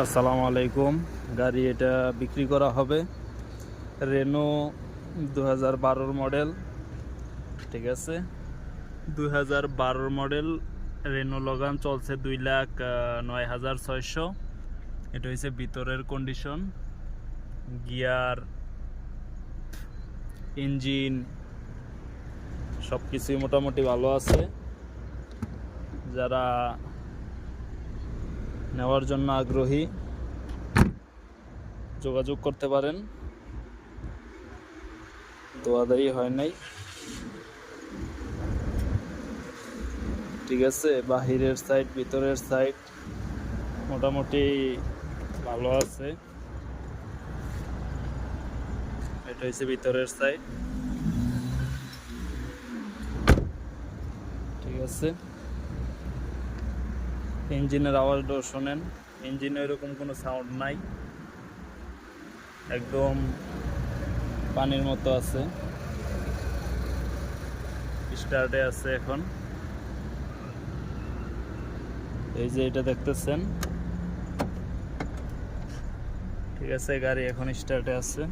আসসালামু আলাইকুম। গাড়ি এটা বিক্রি করা হবে। Renault 2012 model. ঠিক আছে, 2012 মডেল রেনো লগান চলছে 2,09,600। এটা হচ্ছে ভিতরের কন্ডিশন। গিয়ার, ইঞ্জিন সব কিছুই মোটামুটি ভালো আছে। যারা নেওয়ার জন্য আগ্রহী যোগাযোগ করতে পারেন। দোয়াদারি হয় নাই। ঠিক আছে, বাহিরের সাইড ভিতরের সাইড মোটামুটি ভালো আছে। এটা হচ্ছে ভিতরের সাইড। ঠিক আছে, ইঞ্জিনের আওয়াজটাও শোনেন। ইঞ্জিনে এরকম কোনো সাউন্ড নাই, একদম পানির মতো আছে। স্টার্টে আছে এখন। এই যে এটা দেখতেছেন। ঠিক আছে, গাড়ি এখন স্টার্টে আছে।